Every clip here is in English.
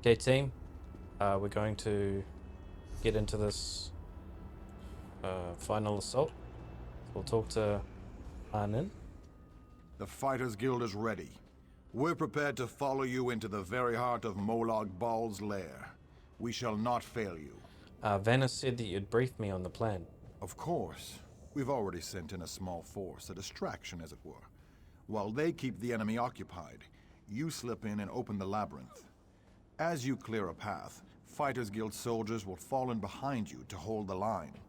Okay, team. We're going to get into this final assault. We'll talk to Arnin. The Fighters Guild is ready. We're prepared to follow you into the very heart of Molag Bal's lair. We shall not fail you. Vanna said that you'd brief me on the plan. Of course. We've already sent in a small force, a distraction as it were. While they keep the enemy occupied, you slip in and open the labyrinth. As you clear a path, Fighters Guild soldiers will fall in behind you to hold the line.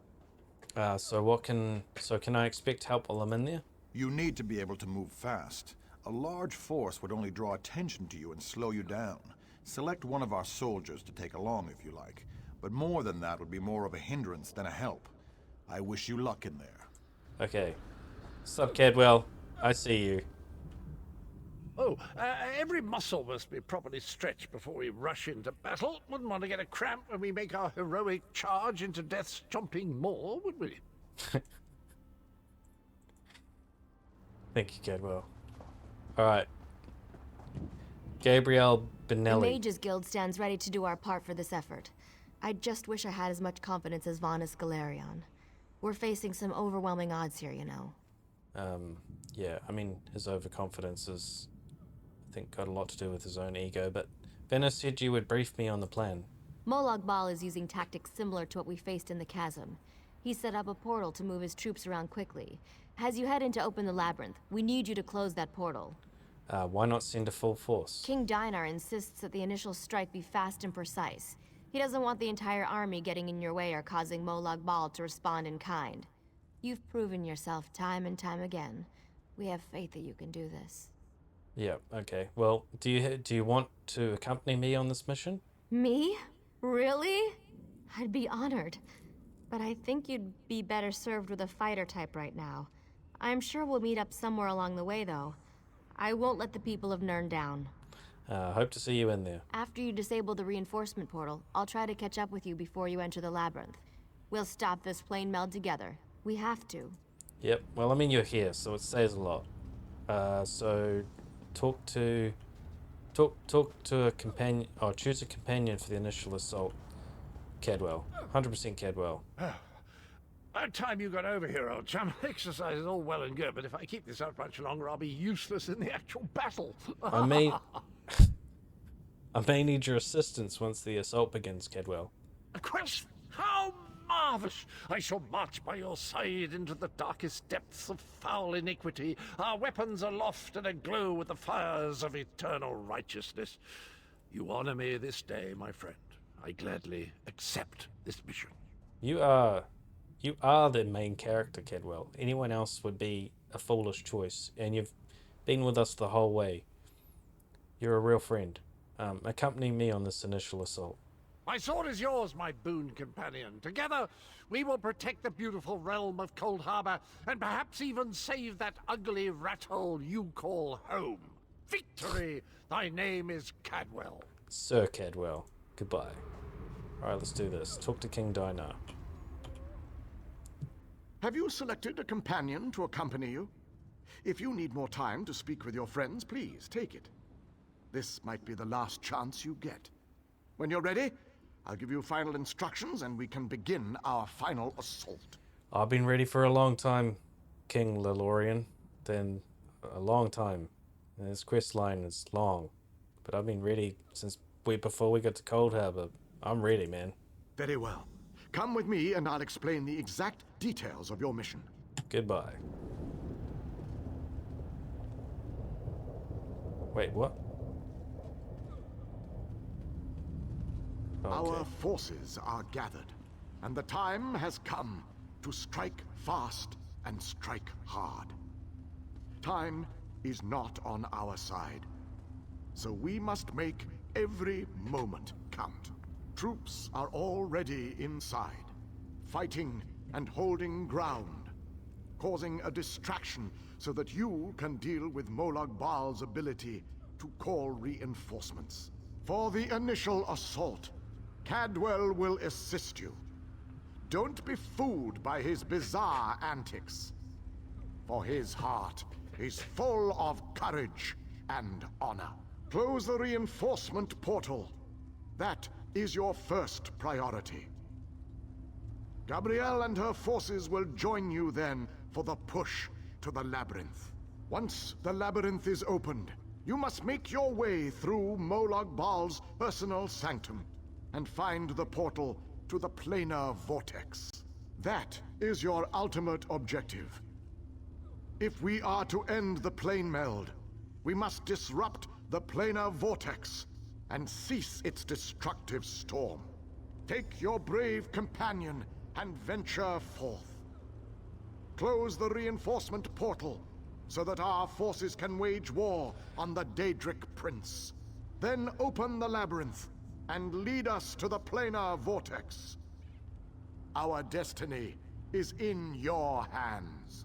So can I expect help while I'm in there? You need to be able to move fast. A large force would only draw attention to you and slow you down. Select one of our soldiers to take along if you like, but more than that would be more of a hindrance than a help. I wish you luck in there. Okay. Sup, Cadwell? I see you. Oh, every muscle must be properly stretched before we rush into battle. Wouldn't want to get a cramp when we make our heroic charge into death's chomping maw, would we? Thank you, Cadwell. Alright. Gabriel Benelli. The Mages Guild stands ready to do our part for this effort. I just wish I had as much confidence as Vanus Galerion. We're facing some overwhelming odds here, you know. Yeah, I mean, his overconfidence is, I think, got a lot to do with his own ego, but Vanna said you would brief me on the plan. Molag Bal is using tactics similar to what we faced in the chasm. He set up a portal to move his troops around quickly. As you head in to open the labyrinth, we need you to close that portal. Why not send a full force? King Dinar insists that the initial strike be fast and precise. He doesn't want the entire army getting in your way or causing Molag Bal to respond in kind. You've proven yourself time and time again. We have faith that you can do this. Yeah, okay. Well, do you want to accompany me on this mission? Me? Really? I'd be honored. But I think you'd be better served with a fighter type right now. I'm sure we'll meet up somewhere along the way, though. I won't let the people of Nirn down. Hope to see you in there. After you disable the reinforcement portal, I'll try to catch up with you before you enter the labyrinth. We'll stop this plane meld together. We have to. Yep. Well, I mean, you're here, so it says a lot. So talk to a companion, or choose a companion for the initial assault. Cadwell. 100% Cadwell. About time you got over here, old chum. Exercise is all well and good, but if I keep this up much longer, I'll be useless in the actual battle. I may need your assistance once the assault begins, Cadwell. A quest? How marvellous! I shall march by your side into the darkest depths of foul iniquity, our weapons aloft and aglow with the fires of eternal righteousness. You honor me this day, my friend. I gladly accept this mission. You are the main character, Cadwell. Anyone else would be a foolish choice, and you've been with us the whole way. You're a real friend. Accompany me on this initial assault. My sword is yours, my boon companion. Together, we will protect the beautiful realm of Cold Harbor, and perhaps even save that ugly rat hole you call home. Victory! Thy name is Cadwell. Sir Cadwell. Goodbye. Alright, let's do this. Talk to King Dinar. Have you selected a companion to accompany you? If you need more time to speak with your friends, please take it. This might be the last chance you get. When you're ready, I'll give you final instructions and we can begin our final assault. I've been ready for a long time, King Lelorian. Then a long time. And this quest line is long. But I've been ready since before we got to Cold Harbor. I'm ready, man. Very well. Come with me and I'll explain the exact details of your mission. Goodbye. Wait, what? Okay. Our forces are gathered, and the time has come to strike fast and strike hard. Time is not on our side, so we must make every moment count. Troops are already inside, fighting and holding ground, causing a distraction so that you can deal with Molag Bal's ability to call reinforcements. For the initial assault, Cadwell will assist you. Don't be fooled by his bizarre antics, for his heart is full of courage and honor. Close the reinforcement portal, That is your first priority. Gabrielle and her forces will join you then for the push to the labyrinth. Once the labyrinth is opened, you must make your way through Molag Bal's personal sanctum and find the portal to the planar vortex. That is your ultimate objective. If we are to end the plane meld, we must disrupt the planar vortex and cease its destructive storm. Take your brave companion and venture forth. Close the reinforcement portal so that our forces can wage war on the Daedric Prince. Then open the labyrinth and lead us to the planar vortex. Our destiny is in your hands.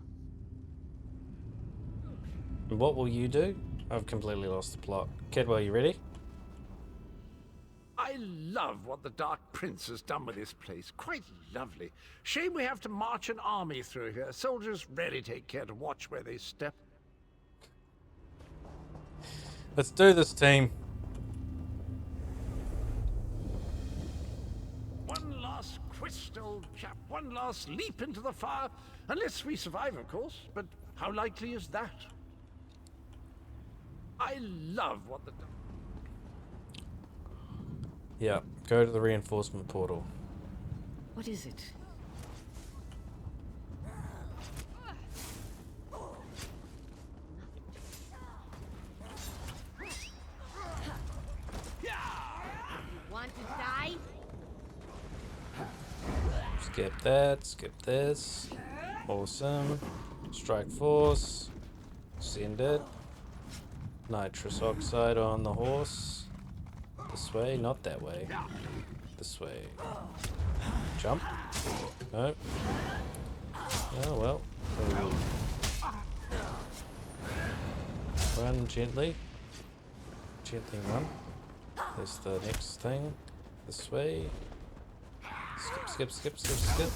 And what will you do? I've completely lost the plot. Kedwell, you ready? I love what the Dark Prince has done with this place. Quite lovely. Shame we have to march an army through here. Soldiers rarely take care to watch where they step. Let's do this, team. One last quest, old chap. One last leap into the fire. Unless we survive, of course. But how likely is that? I love what the... Yeah, go to the reinforcement portal. What is it? Want to die? Skip that, skip this. Awesome. Strike force. Send it. Nitrous oxide on the horse. This way, not that way. This way. Jump. No. Oh well. Run gently. Gently run. There's the next thing. This way. Skip, skip, skip, skip, skip.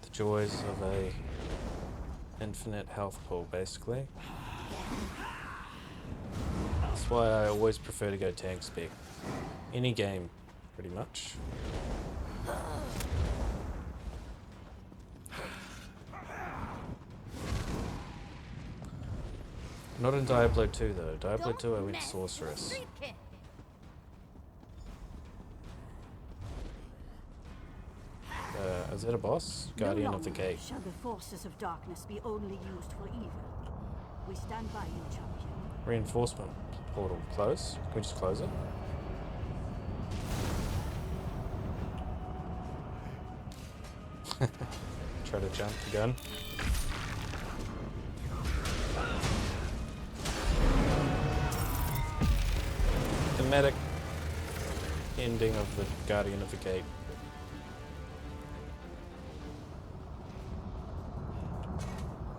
The joys of a infinite health pool, basically. That's why I always prefer to go tank spec. Any game, pretty much. Not in Diablo 2 though. Diablo 2 I went Sorceress. Is that a boss? Guardian of the Gate. Shall the forces of darkness be only used for evil? We stand by you, champion. Reinforcement portal. Close. Can we just close it? Try to jump the gun. Thematic ending of the Guardian of the Gate.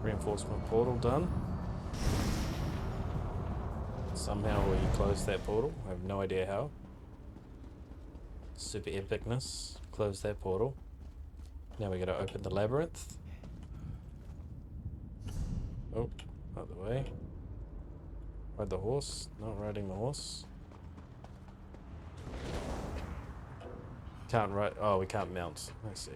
Reinforcement portal done. Somehow we closed that portal. I have no idea how. Super epicness. Close that portal. Now we gotta open the labyrinth. Oh, out the way. Ride the horse. Not riding the horse. Can't ride. Oh, we can't mount. I see.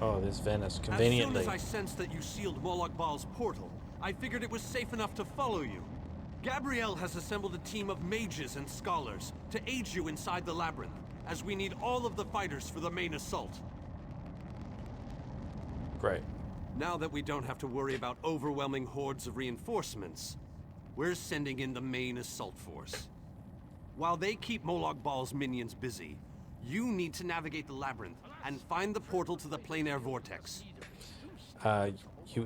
Oh, there's Venice. Conveniently. As soon as I sensed that you sealed Molag Bal's portal, I figured it was safe enough to follow you. Gabrielle has assembled a team of mages and scholars to aid you inside the labyrinth, as we need all of the fighters for the main assault. Great. Now that we don't have to worry about overwhelming hordes of reinforcements, we're sending in the main assault force. While they keep Molag Bal's minions busy, you need to navigate the labyrinth and find the portal to the planar vortex.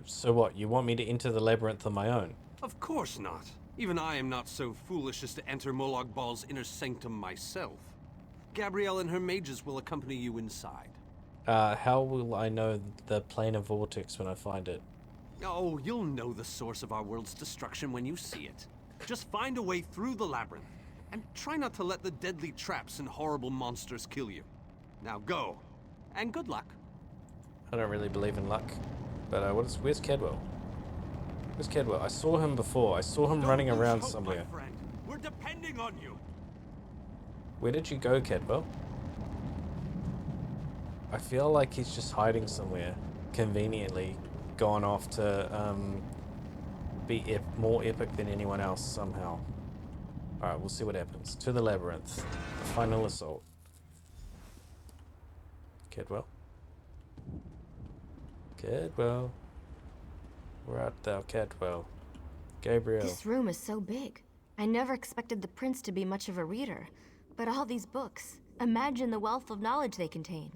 So what? You want me to enter the labyrinth on my own? Of course not. Even I am not so foolish as to enter Molag Bal's inner sanctum myself. Gabrielle and her mages will accompany you inside. How will I know the planar vortex when I find it? Oh, you'll know the source of our world's destruction when you see it. Just find a way through the labyrinth, and try not to let the deadly traps and horrible monsters kill you. Now go, And good luck. I don't really believe in luck. But where's Cadwell? Where's Cadwell? I saw him before. I saw him running Don't lose around hope, somewhere. my friend. We're depending on you. Where did you go, Cadwell? I feel like he's just hiding somewhere, conveniently gone off to be more epic than anyone else somehow. Alright, we'll see what happens. To the labyrinth. The final assault. Cadwell. Cadwell. Where art thou, Cadwell? Gabriel. This room is so big. I never expected the prince to be much of a reader. But all these books, imagine the wealth of knowledge they contain.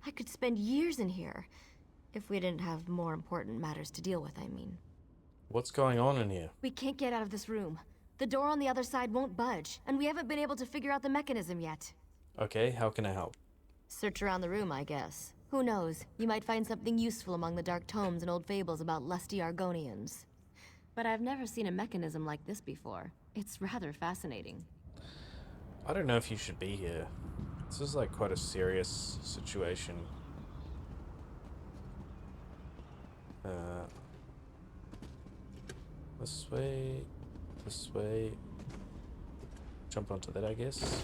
I could spend years in here. If we didn't have more important matters to deal with, I mean. What's going on in here? We can't get out of this room. The door on the other side won't budge, and we haven't been able to figure out the mechanism yet. Okay, how can I help? Search around the room, I guess. Who knows? You might find something useful among the dark tomes and old fables about lusty Argonians. But I've never seen a mechanism like this before. It's rather fascinating. I don't know if you should be here. This is like quite a serious situation. This way. This way. Jump onto that, I guess.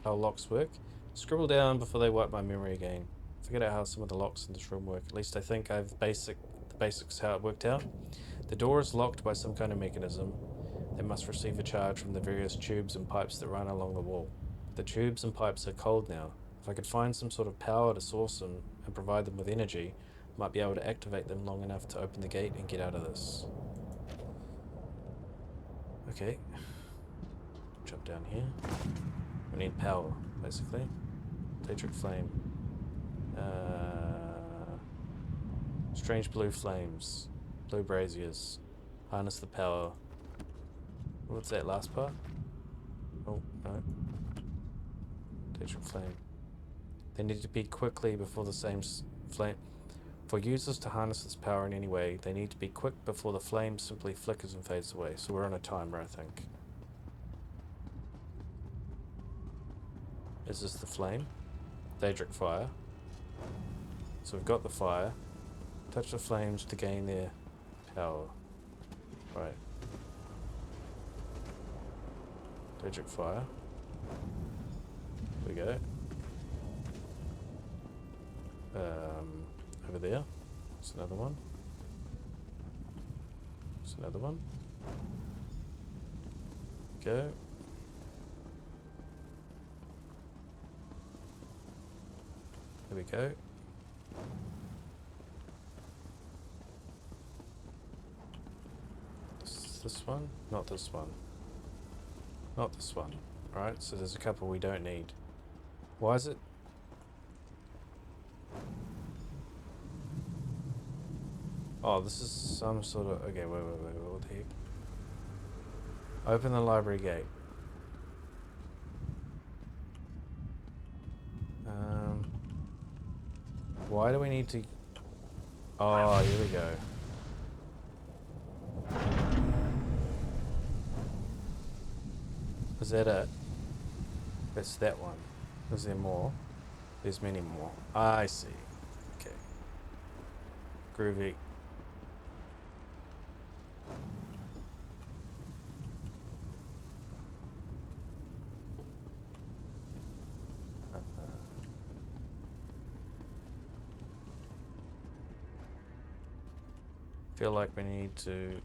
How locks work. Scribble down before they wipe my memory again. Figured out how some of the locks in this room work. At least I think I've the basics how it worked out. The door is locked by some kind of mechanism. They must receive a charge from the various tubes and pipes that run along the wall. The tubes and pipes are cold now. If I could find some sort of power to source them and provide them with energy, I might be able to activate them long enough to open the gate and get out of this. Okay. Jump down here. We need power, basically. Daedric flame. Strange blue flames. Blue braziers. Harness the power. What's that last part? Oh, no. Daedric flame. They need to be quickly before the same flame. For users to harness this power in any way, they need to be quick before the flame simply flickers and fades away. So we're on a timer, I think. Is this the flame? Daedric fire. So we've got the fire. Touch the flames to gain their power. Right. Daedric fire. Here we go. Over there. There's another one. There's another one. Go. There we go. This one? Not this one. Not this one. Alright, so there's a couple we don't need. Why is it? Oh, this is some sort of... Okay, wait, what the heck? Open the library gate. Why do we need to... Oh, here we go. Is that it? That's that one. Is there more? There's many more. I see. Okay. Groovy. Feel like we need to...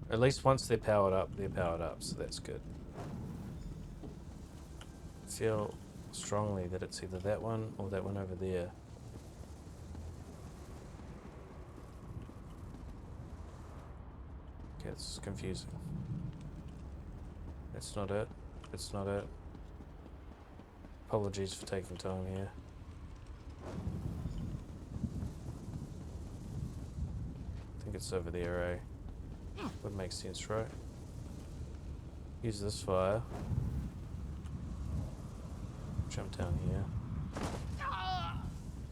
At least once they're powered up, so that's good. Feel strongly that it's either that one or that one over there. Okay, it's confusing. That's not it. It's not it. Apologies for taking time here. I think it's over there, eh? Would make sense, right? Use this fire. Jump down here.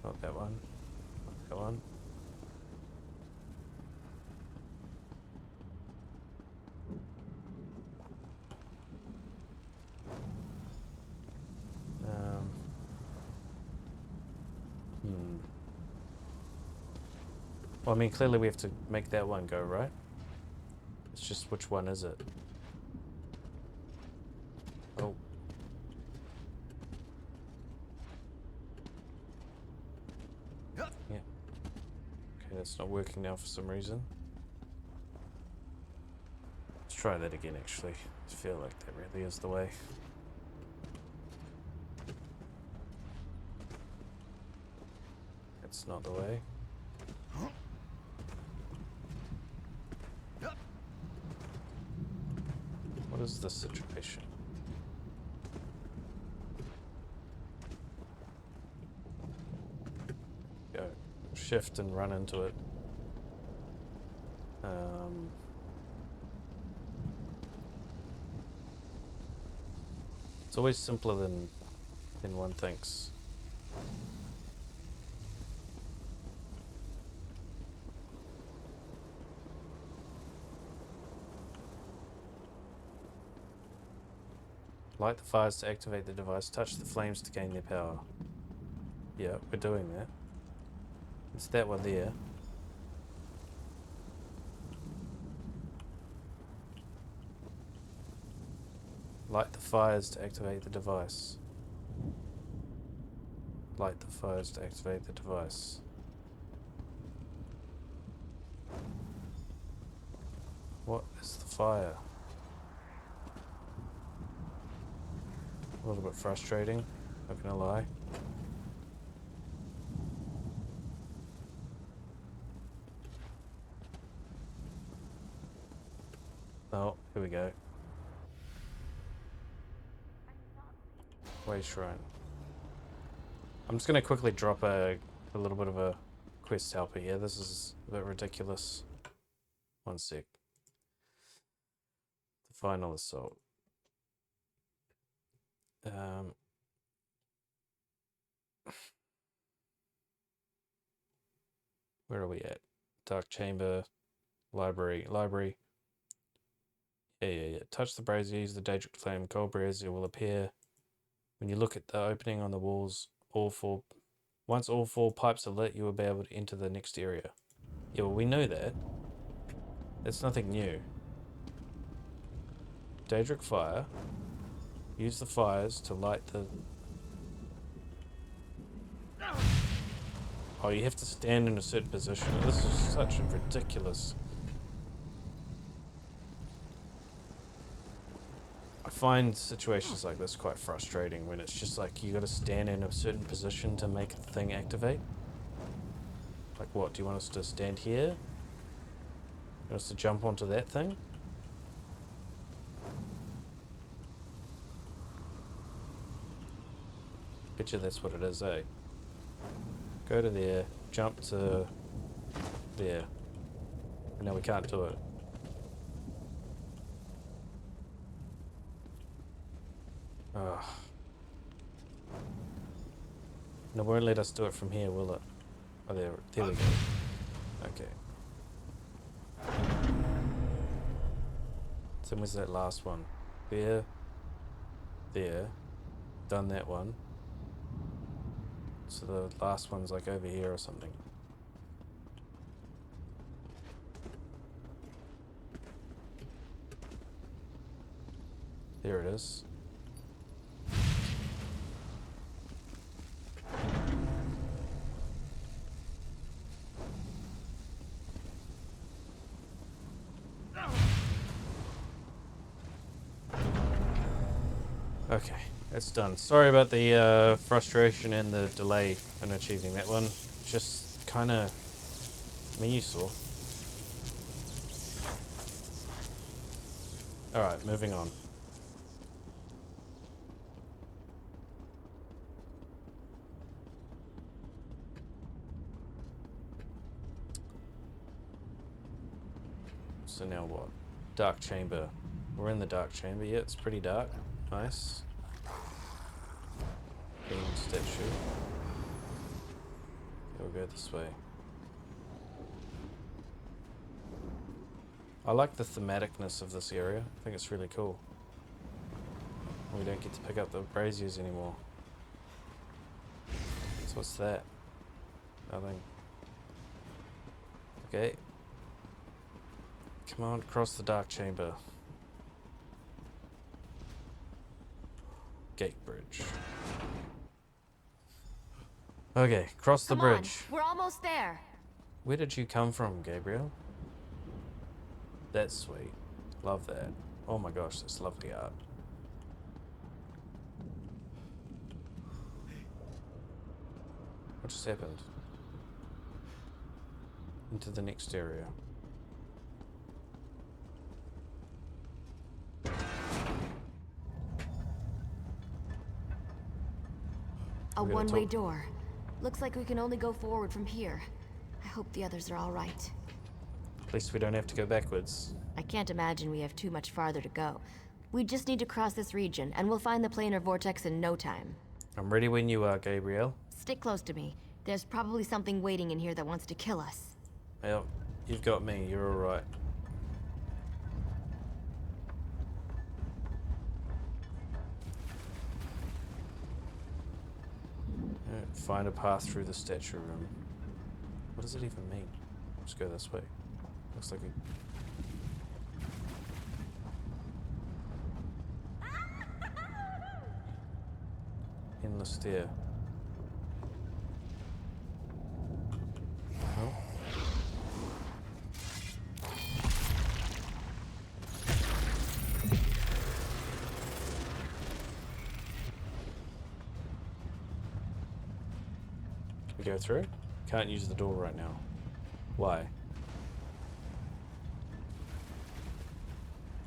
Not that one. Not that one. Well, I mean, clearly we have to make that one go, right? It's just which one is it? Oh. Yeah. Okay, that's not working now for some reason. Let's try that again, actually. I feel like that really is the way. That's not the way. What is this situation? Go. Shift and run into it. It's always simpler than one thinks. Light the fires to activate the device. Touch the flames to gain their power. Yeah, we're doing that. It's that one there. Light the fires to activate the device. Light the fires to activate the device. What is the fire? A little bit frustrating, not gonna lie. Oh, here we go. Way Shrine. I'm just gonna quickly drop a little bit of a quest helper here. This is a bit ridiculous. One sec. The final assault. Where are we at? Dark Chamber, Library. Yeah. Touch the brazier, use the Daedric Flame. Gold brazier will appear when you look at the opening on the walls. Once all four pipes are lit, you will be able to enter the next area. Yeah, well, we know that. That's nothing new. Daedric Fire. Use the fires to light the... Oh, you have to stand in a certain position. This is such a ridiculous... I find situations like this quite frustrating when it's just like you gotta stand in a certain position to make the thing activate. Like what, do you want us to stand here? You want us to jump onto that thing? Bet you that's what it is, eh? Go to there, jump to there. And now we can't do it. Ugh. And it won't let us do it from here, will it? Oh, there we go. Okay. So where's that last one? There. Done that one. So the last one's like over here or something. There it is. Okay, that's done. Sorry about the frustration and the delay in achieving that one. Just kind of... I mean, you saw. Alright, moving on. So now what? Dark Chamber. We're in the Dark Chamber. Yeah, it's pretty dark. Nice. Beam statue. We'll go this way. I like the thematicness of this area. I think it's really cool. We don't get to pick up the braziers anymore. So what's that? Nothing. Okay. Come on, cross the dark chamber. Gate bridge. Okay, cross the Come on, bridge. we're almost there. Where did you come from, Gabriel? That's sweet. Love that. Oh my gosh, that's lovely art. What just happened? Into the next area. A We gotta one-way talk. door. Looks like we can only go forward from here. I hope the others are all right. At least we don't have to go backwards. I can't imagine we have too much farther to go. We just need to cross this region, and we'll find the planar vortex in no time. I'm ready when you are, Gabriel. Stick close to me. There's probably something waiting in here that wants to kill us. Well, you've got me. You're alright. Find a path through the statue room. What does it even mean? Let's go this way. Looks like a endless stair. Oh. Can we go through? Can't use the door right now. Why?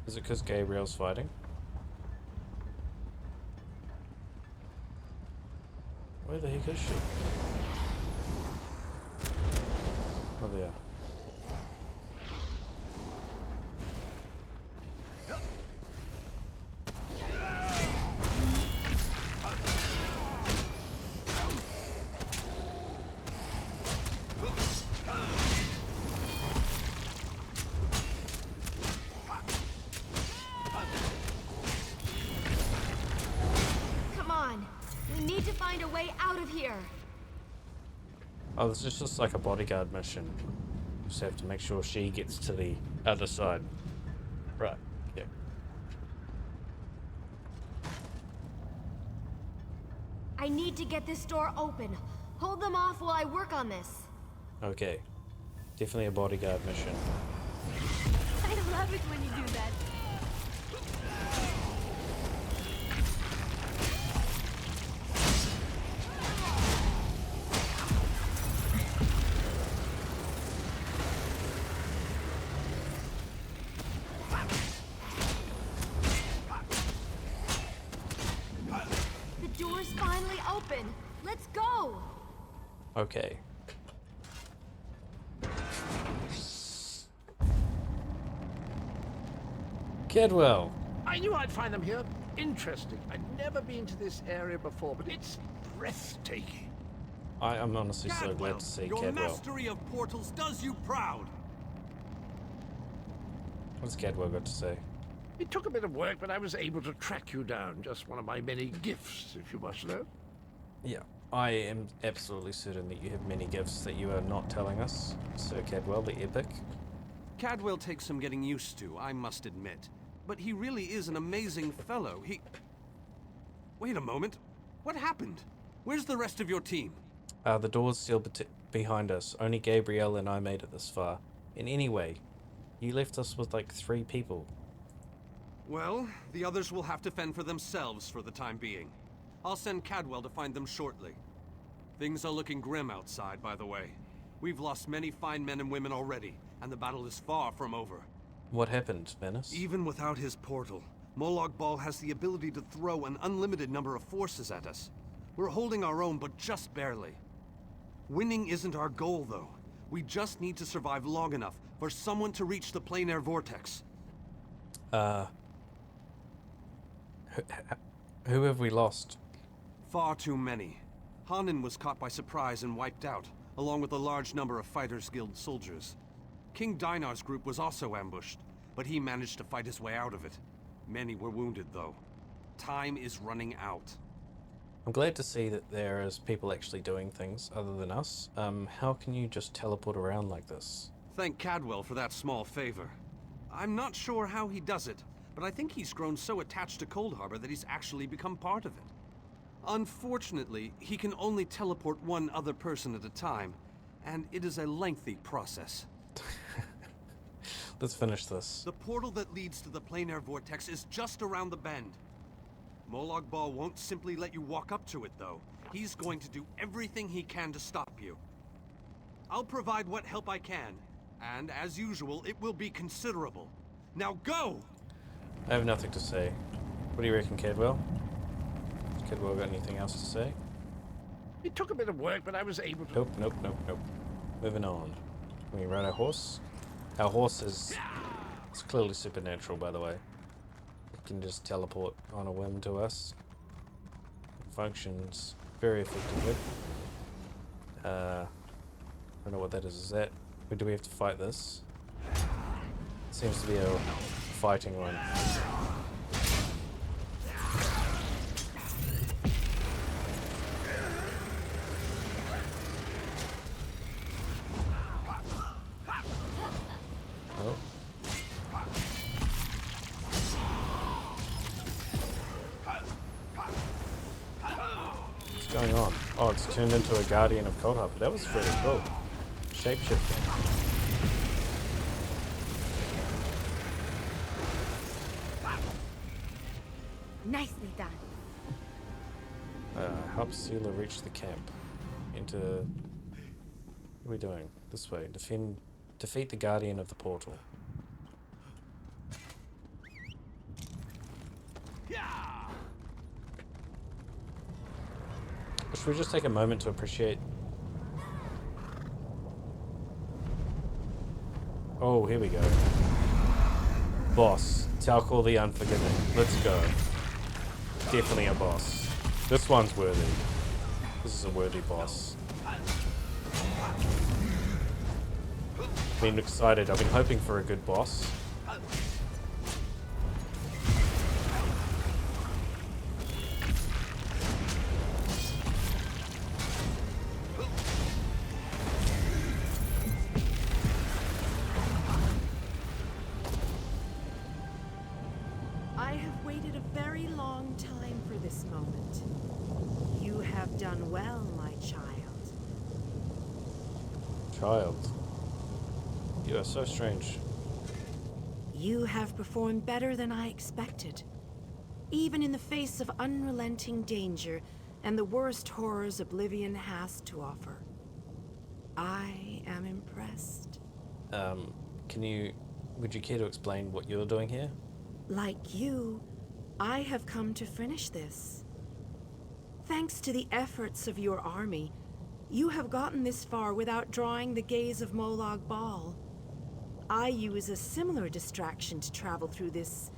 Is it because Gabriel's fighting? Where the heck is she? Oh, there. Come on! We need to find a way out of here! Oh, this is just like a bodyguard mission. Just have to make sure she gets to the other side. Right, yeah. I need to get this door open. Hold them off while I work on this. Okay. Definitely a bodyguard mission. I love it when you do that. The door's finally open. Let's go! Okay. Kedwell! I knew I'd find them here. Interesting. I'd never been to this area before, but it's breathtaking. I am honestly so glad to see your Kedwell. mastery of portals does you proud. What's Kedwell got to say? It took a bit of work, but I was able to track you down. Just one of my many gifts, if you must know. Yeah, I am absolutely certain that you have many gifts that you are not telling us, Sir Kedwell, the Epic. Cadwell takes some getting used to, I must admit. But he really is an amazing fellow. Wait a moment. What happened? Where's the rest of your team? The door's still behind us. Only Gabrielle and I made it this far. And anyway, you left us with like 3 people. Well, the others will have to fend for themselves for the time being. I'll send Cadwell to find them shortly. Things are looking grim outside, by the way. We've lost many fine men and women already, and the battle is far from over. What happened, Venice? Even without his portal, Molag Bal has the ability to throw an unlimited number of forces at us. We're holding our own, but just barely. Winning isn't our goal, though. We just need to survive long enough for someone to reach the planar vortex. Who have we lost? Far too many. Hanan was caught by surprise and wiped out, along with a large number of Fighters Guild soldiers. King Dinar's group was also ambushed, but he managed to fight his way out of it. Many were wounded, though. Time is running out. I'm glad to see that there is people actually doing things other than us. How can you just teleport around like this? Thank Cadwell for that small favor. I'm not sure how he does it, but I think he's grown so attached to Cold Harbor that he's actually become part of it. Unfortunately, he can only teleport one other person at a time, and it is a lengthy process. Let's finish this. The portal that leads to the planar vortex is just around the bend. Molag Bal won't simply let you walk up to it, though. He's going to do everything he can to stop you. I'll provide what help I can, and as usual, it will be considerable. Now go! I have nothing to say. What do you reckon, Cadwell? Has Cadwell got anything else to say? It took a bit of work, but I was able to... Nope. Moving on. Can we ride our horse? Our horse is... It's clearly supernatural, by the way. It can just teleport on a whim to us. It functions very effectively. I don't know what that is. Is that... Do we have to fight this? Seems to be a fighting one. Oh. What's going on? Oh, it's turned into a Guardian of Cold Harbor. That was pretty cool. Shapeshifting. Nicely done. Help Sealer reach the camp. Into... What are we doing? This way. Defeat the Guardian of the Portal. Should we just take a moment to appreciate... Oh, here we go. Boss. Talcor the Unforgiving. Let's go. Definitely a boss. This one's worthy. This is a worthy boss. Been excited. I've been hoping for a good boss. I have waited a very long time for this moment. You have done well, my child. Child. You are so strange. You have performed better than I expected. Even in the face of unrelenting danger and the worst horrors Oblivion has to offer. I am impressed. Would you care to explain what you're doing here? Like you, I have come to finish this. Thanks to the efforts of your army, you have gotten this far without drawing the gaze of Molag Bal. I use a similar distraction to travel through this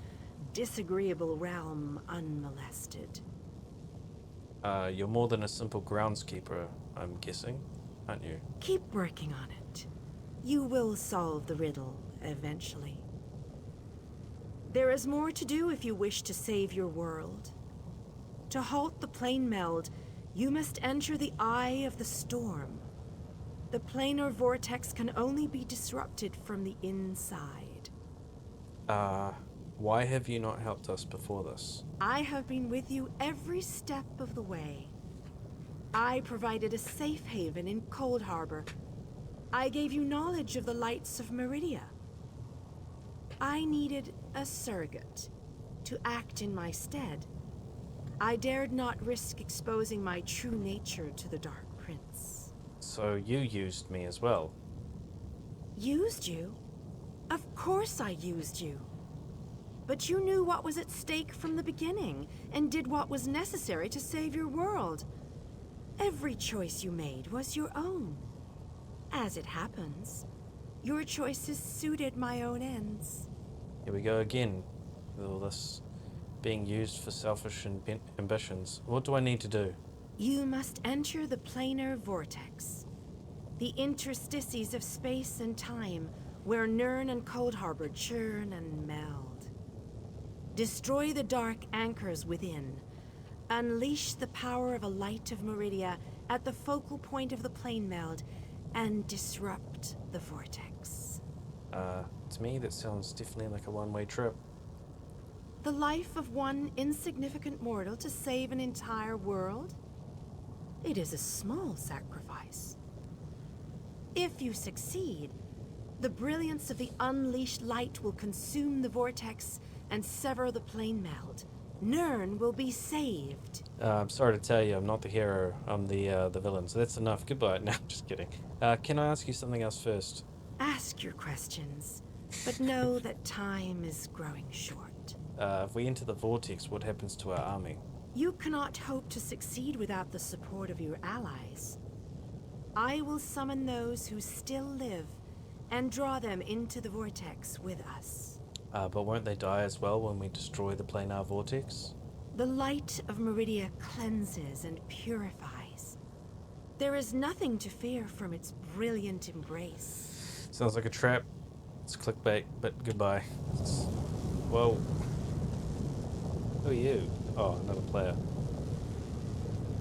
disagreeable realm unmolested. You're more than a simple groundskeeper, I'm guessing, aren't you? Keep working on it. You will solve the riddle eventually. There is more to do if you wish to save your world. To halt the plane meld, you must enter the eye of the storm. The planar vortex can only be disrupted from the inside. Why have you not helped us before this? I have been with you every step of the way. I provided a safe haven in Cold Harbor. I gave you knowledge of the lights of Meridia. I needed a surrogate to act in my stead. I dared not risk exposing my true nature to the Dark Prince. So you used me as well? Used you? Of course I used you. But you knew what was at stake from the beginning, and did what was necessary to save your world. Every choice you made was your own. As it happens, your choices suited my own ends. Here we go again, with all this being used for selfish ambitions. What do I need to do? You must enter the planar vortex. The interstices of space and time, where Nirn and Cold Harbor churn and meld. Destroy the dark anchors within. Unleash the power of a light of Meridia at the focal point of the plane meld, and disrupt the vortex. To me, that sounds definitely like a one-way trip. The life of one insignificant mortal to save an entire world? It is a small sacrifice. If you succeed, the brilliance of the unleashed light will consume the vortex and sever the plane meld. Nirn will be saved. I'm sorry to tell you, I'm not the hero. I'm the villain. So that's enough. Goodbye. No, I'm just kidding. Can I ask you something else first? Ask your questions, but know that time is growing short. If we enter the vortex, what happens to our army? You cannot hope to succeed without the support of your allies. I will summon those who still live and draw them into the vortex with us. But won't they die as well when we destroy the planar vortex? The light of Meridia cleanses and purifies. There is nothing to fear from its brilliant embrace. Sounds like a trap. It's clickbait, but goodbye. Whoa. Who are you? Oh, another player.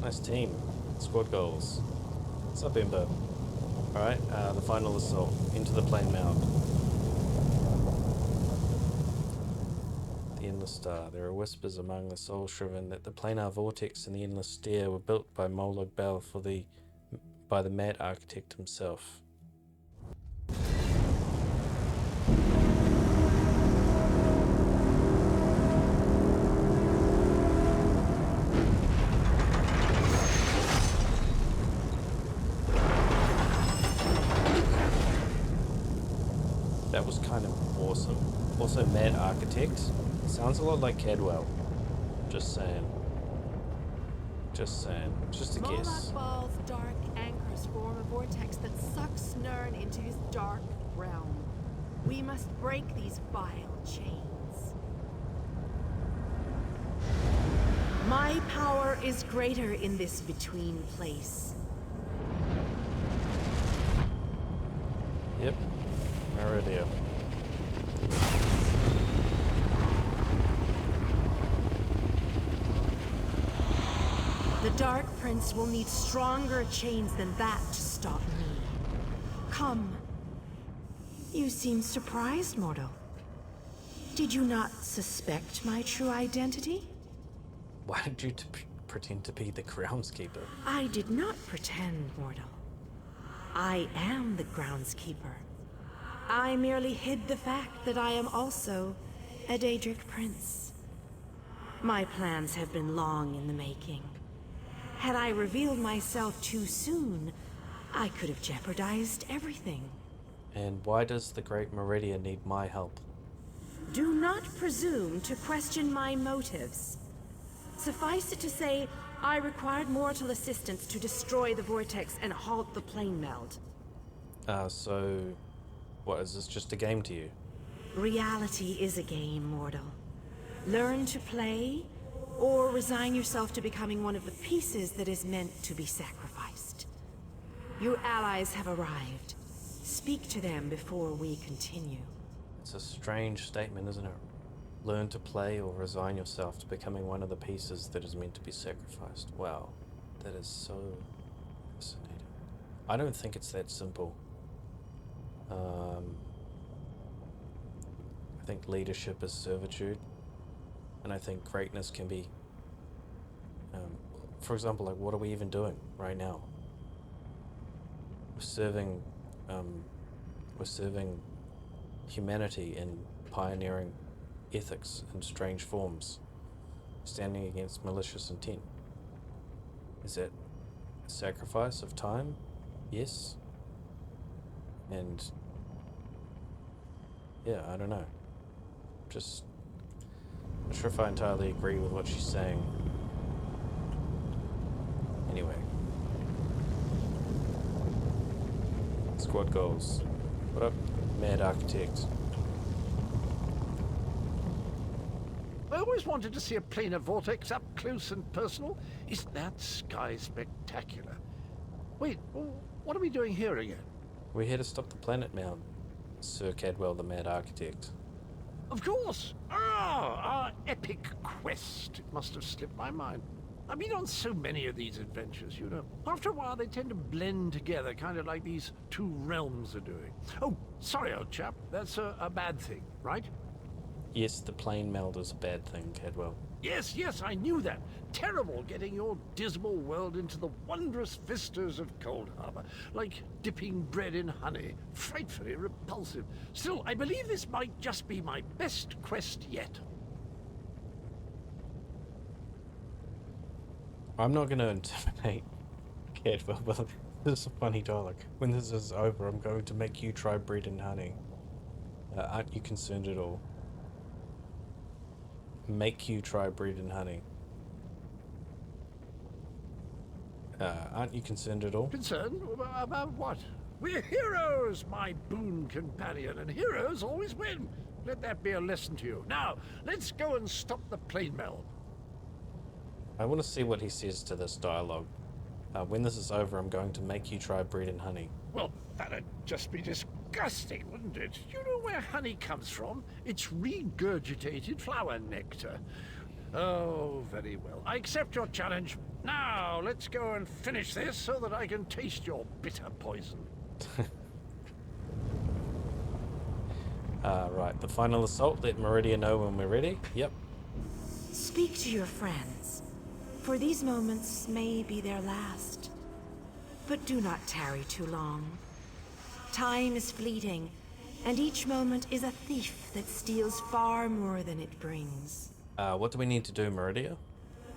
Nice team. Squad goals. What's up, Ember? Alright, the final assault. Into the plane mound. The Endless Star. There are whispers among the soul-shriven that the planar vortex and the endless stair were built by Molag Bal by the mad architect himself. That was kind of awesome. Also, Mad Architect. Sounds a lot like Cadwell. Just saying. Just saying. Just a guess. Molag Bal's dark anchors form a vortex that sucks Nirn into his dark realm. We must break these vile chains. My power is greater in this between place. Yep. Meridia. The Dark Prince will need stronger chains than that to stop me. Come. You seem surprised, mortal. Did you not suspect my true identity? Why did you pretend to be the groundskeeper? I did not pretend, mortal. I am the groundskeeper. I merely hid the fact that I am also a Daedric prince. My plans have been long in the making. Had I revealed myself too soon, I could have jeopardized everything. And why does the Great Meridia need my help? Do not presume to question my motives. Suffice it to say, I required mortal assistance to destroy the vortex and halt the plane meld. So... what, is this just a game to you? Reality is a game, mortal. Learn to play, or resign yourself to becoming one of the pieces that is meant to be sacrificed. Your allies have arrived. Speak to them before we continue. It's a strange statement, isn't it? Learn to play or resign yourself to becoming one of the pieces that is meant to be sacrificed. Wow, that is so fascinating. I don't think it's that simple. I think leadership is servitude, and I think greatness can be, for example, like what are we even doing right now? We're serving humanity in pioneering ethics in strange forms, standing against malicious intent. Is that a sacrifice of time? Yes. And yeah, I don't know. Just not sure if I entirely agree with what she's saying. Anyway. Squad goals. What up, Mad Architect? I always wanted to see a planar vortex up close and personal. Isn't that sky spectacular? Wait, what are we doing here again? We're here to stop the planet mound, Sir Cadwell the Mad Architect. Of course! Ah, our epic quest. It must have slipped my mind. I've been on so many of these adventures, you know. After a while, they tend to blend together, kind of like these two realms are doing. Oh, sorry, old chap. That's a bad thing, right? Yes, the plane meld is a bad thing, Cadwell. Yes, yes, I knew that. Terrible getting your dismal world into the wondrous vistas of Cold Harbor. Like dipping bread in honey. Frightfully repulsive. Still, I believe this might just be my best quest yet. I'm not going to intimidate Cadwell, but this is a funny dialogue. When this is over, I'm going to make you try bread and honey. Aren't you concerned at all? Make you try bread and honey. Aren't you concerned at all? Concerned? About what? We're heroes, my boon companion, and heroes always win. Let that be a lesson to you. Now, let's go and stop the plane meld. I want to see what he says to this dialogue. When this is over, I'm going to make you try bread and honey. Well, that'd just be disgusting, wouldn't it? You know where honey comes from? It's regurgitated flower nectar. Oh, very well. I accept your challenge. Now, let's go and finish this so that I can taste your bitter poison. Right, the final assault. Let Meridia know when we're ready. Yep. Speak to your friends, for these moments may be their last. But do not tarry too long. Time is fleeting, and each moment is a thief that steals far more than it brings. What do we need to do, Meridia?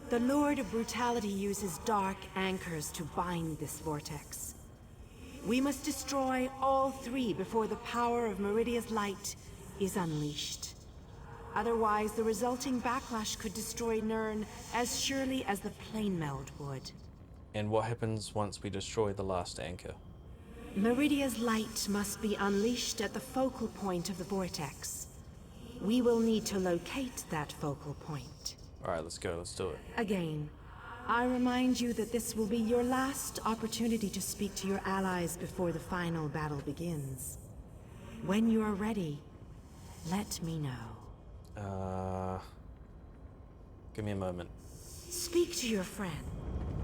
The Lord of Brutality uses dark anchors to bind this vortex. We must destroy all three before the power of Meridia's light is unleashed. Otherwise, the resulting backlash could destroy Nirn as surely as the plane meld would. And what happens once we destroy the last anchor? Meridia's light must be unleashed at the focal point of the vortex. We will need to locate that focal point. Alright, let's go. Let's do it. Again, I remind you that this will be your last opportunity to speak to your allies before the final battle begins. When you are ready, let me know. Give me a moment. Speak to your friend.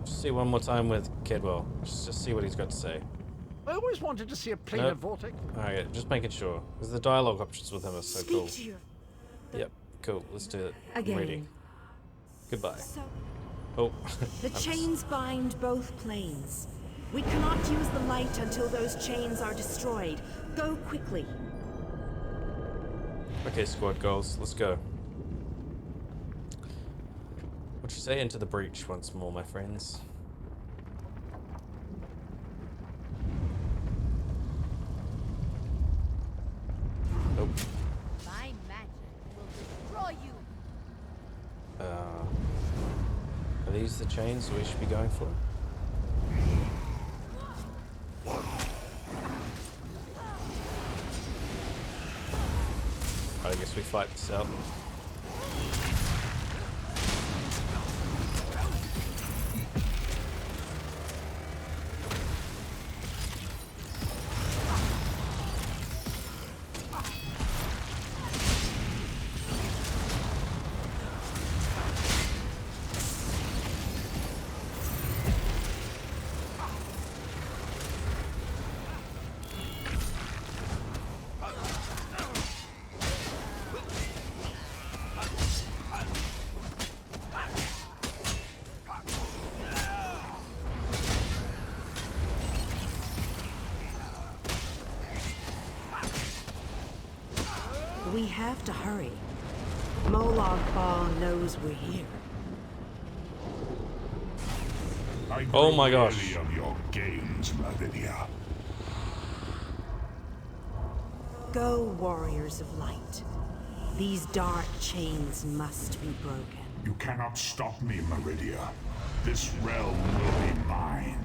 Just see one more time with Cadwell. Just see what he's got to say. I always wanted to see a planar Nope. vortex. Alright, just making sure. Because the dialogue options with him are so Speak cool. to your... Yep, cool. Let's do it. I'm Again. ready. Goodbye. So, Oh. the chains bind both planes. We cannot use the light until those chains are destroyed. Go quickly. Okay, squad goals. Let's go. What you say? Into the breach once more, my friends. Nope. My magic will destroy you. Are these the chains we should be going for? I guess we fight this out. We have to hurry. Molag Bal knows we're here. I Oh my grow gosh. weary of your games, Meridia. Go, warriors of light. These dark chains must be broken. You cannot stop me, Meridia. This realm will be mine.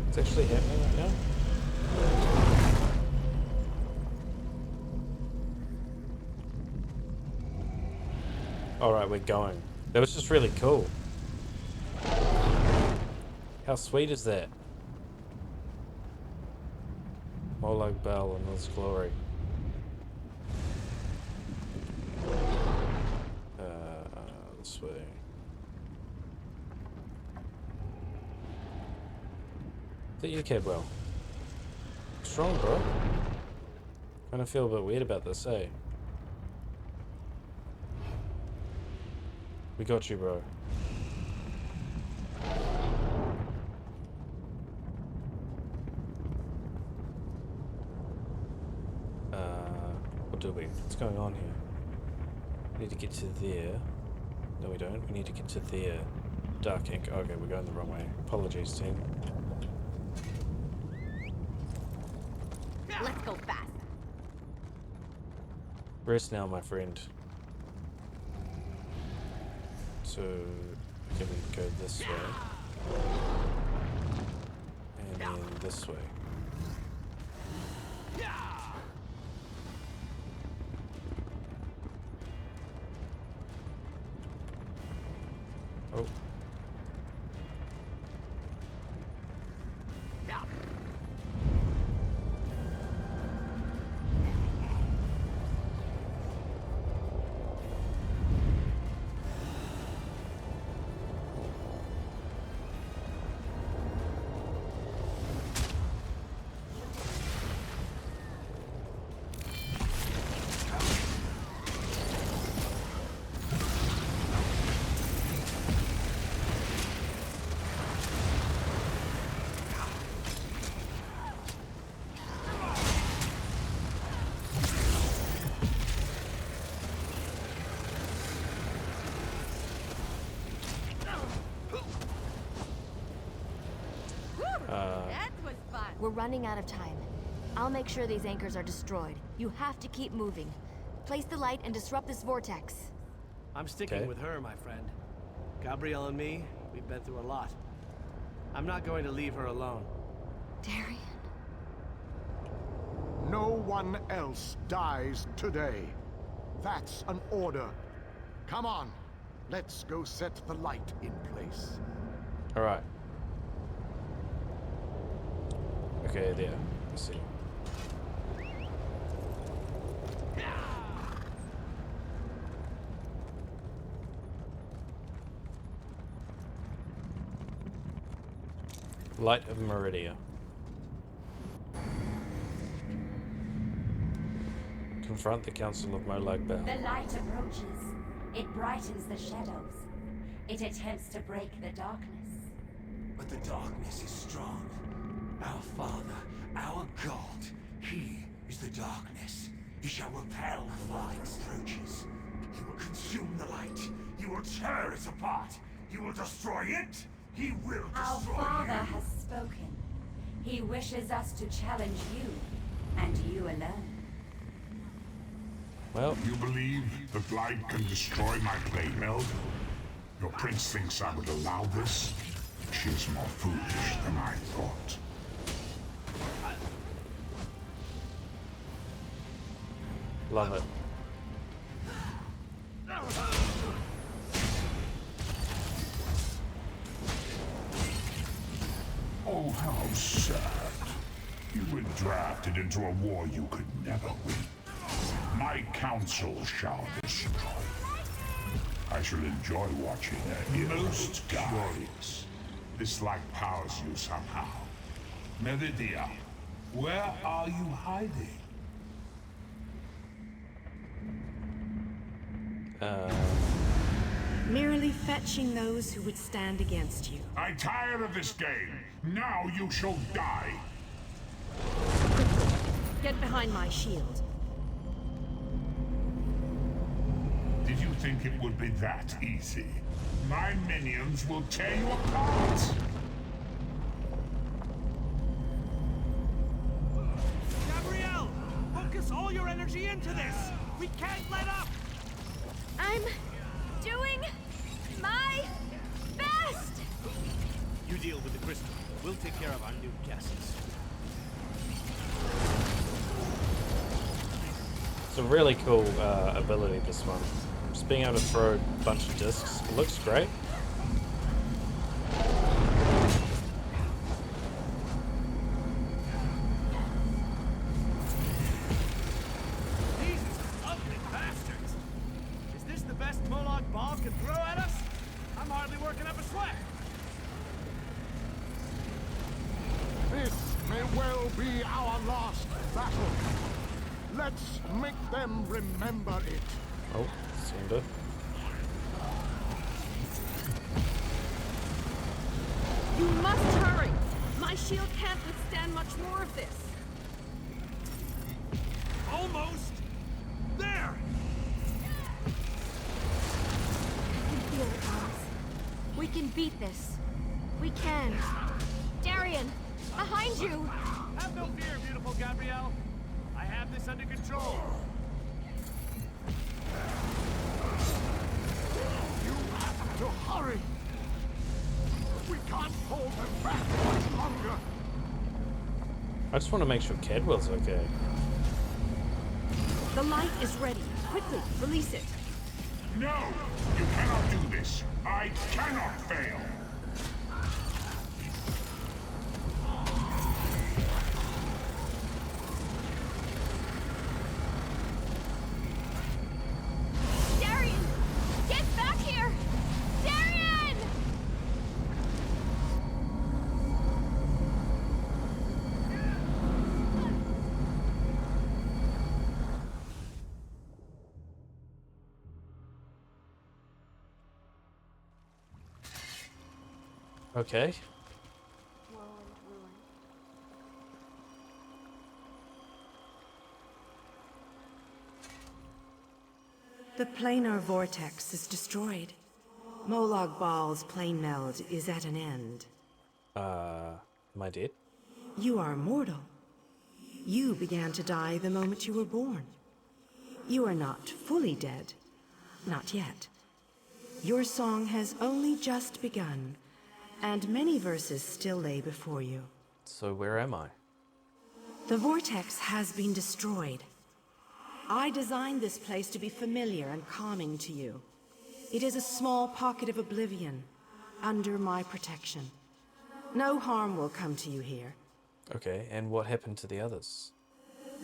It's actually happening right now. Alright, we're going. That was just really cool. How sweet is that? Molag Bal in his glory. This way. Is that you, Cadwell? Strong, bro. Kinda feel a bit weird about this, eh? We got you, bro. What do we? What's going on here? We need to get to there. No, we don't. We need to get to there. Dark ink. Okay, we're going the wrong way. Apologies, team. Let's go fast. Rest now, my friend. So, can we go this way? And then this way. Oh. We're running out of time. I'll make sure these anchors are destroyed. You have to keep moving. Place the light and disrupt this vortex. I'm sticking Okay. with her, my friend. Gabrielle and me, we've been through a lot. I'm not going to leave her alone. Darian. No one else dies today. That's an order. Come on, let's go set the light in place. Alright. Okay, there. Let's see. Light of Meridia. Confront the Council of Molag Bal. The light approaches. It brightens the shadows. It attempts to break the darkness. But the darkness is strong. Our Father, our God, He is the darkness. He shall repel the light's approaches. He will consume the light. He will tear it apart. He will destroy it. He will Our destroy Father you. has spoken. He wishes us to challenge you, and you alone. Well, You believe that light can destroy my playground? Your prince thinks I would allow this? She is more foolish than I thought. love it. Oh, how sad. You were drafted into a war you could never win. My council shall destroy. I shall enjoy watching that. Most curious. This light powers you somehow. Meridia, where are you hiding? Merely fetching those who would stand against you. I tire of this game. Now you shall die. Get behind my shield. Did you think it would be that easy? My minions will tear you apart. Gabrielle! Focus all your energy into this! We can't let up! I'm doing my best! You deal with the crystal. We'll take care of our new guests. It's a really cool ability, this one. being able to throw a bunch of discs. It looks great. Jesus, ugly bastards! Is this the best Moloch Ball can throw at us? I'm hardly working up a sweat. This may well be our last battle. Let's make them remember it. Oh, Cinder. You must hurry! My shield can't withstand much more of this. Almost there! I can feel it, Mars. We can beat this. We can. Darian, behind you! Have no fear, beautiful Gabrielle. I have this under control. You have to hurry. We can't hold them back much longer. I just want to make sure Kedwell's okay. The light is ready. Quickly, release it. No! You cannot do this! I cannot fail! Darian! Get back here! Darian! Okay. The planar vortex is destroyed. Molag Bal's plane meld is at an end. Am I dead? You are mortal. You began to die the moment you were born. You are not fully dead. Not yet. Your song has only just begun, and many verses still lay before you. So where am I? The vortex has been destroyed. I designed this place to be familiar and calming to you. It is a small pocket of oblivion, under my protection. No harm will come to you here. Okay, and what happened to the others?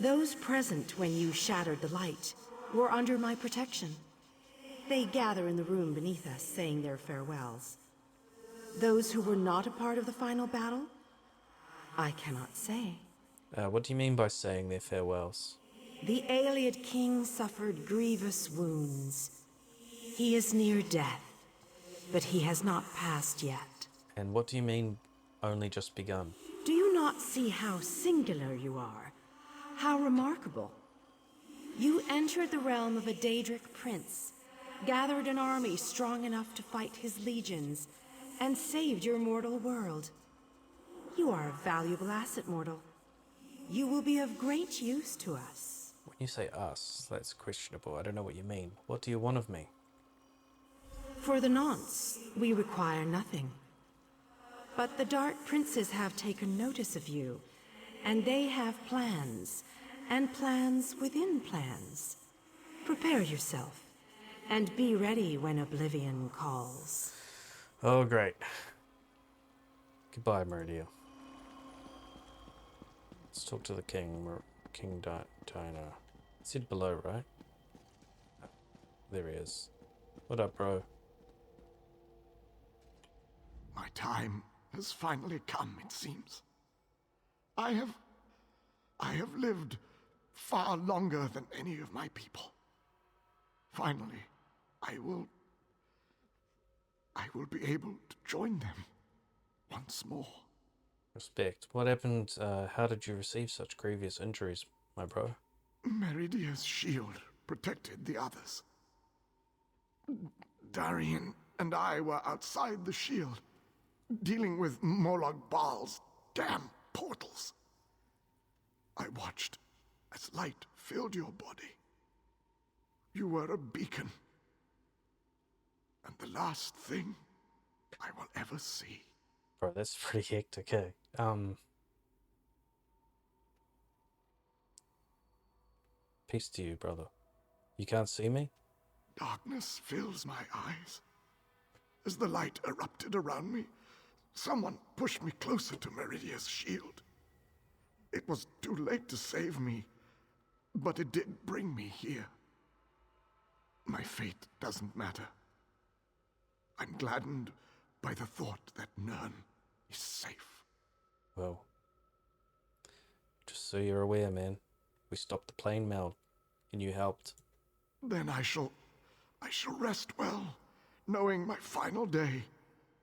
Those present when you shattered the light were under my protection. They gather in the room beneath us, saying their farewells. Those who were not a part of the final battle, I cannot say. What do you mean by saying their farewells? The Ayleid king suffered grievous wounds. He is near death, but he has not passed yet. And what do you mean, only just begun? Do you not see how singular you are? How remarkable? You entered the realm of a Daedric prince, gathered an army strong enough to fight his legions, and saved your mortal world. You are a valuable asset, mortal. You will be of great use to us. When you say us, that's questionable. I don't know what you mean. What do you want of me? For the nonce, we require nothing. But the Dark Princes have taken notice of you, and they have plans, and plans within plans. Prepare yourself, and be ready when Oblivion calls. Oh, great. Goodbye, Meridia. Let's talk to the king, King Dino. It's it below, right? There he is. What up, bro? My time has finally come, it seems. I have lived far longer than any of my people. Finally, I will be able to join them once more. Respect. What happened? How did you receive such grievous injuries, my bro? Meridia's shield protected the others. Darian and I were outside the shield, dealing with Molag Bal's damn portals. I watched as light filled your body. You were a beacon, and the last thing I will ever see. Bro, that's pretty hectic, eh? Peace to you, brother. You can't see me? Darkness fills my eyes. As the light erupted around me, someone pushed me closer to Meridia's shield. It was too late to save me, but it did bring me here. My fate doesn't matter. I'm gladdened by the thought that Nern is safe. Well, just so you're aware, man, we stopped the plane meld, and you helped. Then I shall rest well, knowing my final day,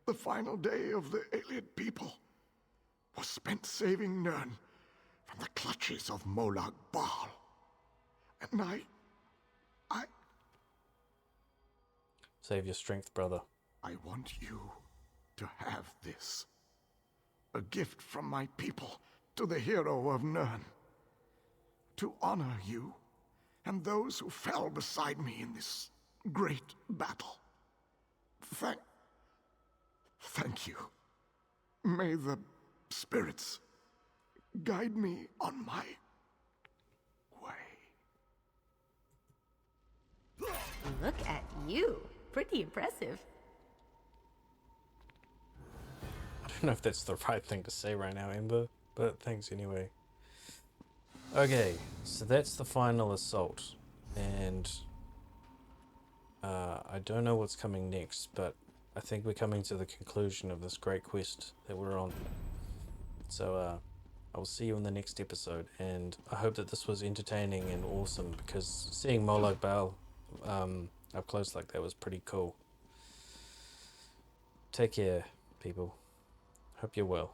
the final day of the Ayleid people, was spent saving Nern from the clutches of Molag Bal. And I... Save your strength, brother. I want you to have this. A gift from my people to the hero of Nern. To honor you and those who fell beside me in this great battle. Thank you. May the spirits guide me on my way. Look at you. Pretty impressive. I don't know if that's the right thing to say right now, Ember, but thanks anyway. Okay, so that's the final assault, and I don't know what's coming next, but I think we're coming to the conclusion of this great quest that we're on. So I will see you in the next episode, and I hope that this was entertaining and awesome, because seeing Molag Bal up close like that was pretty cool. Take care, people. Hope you're well.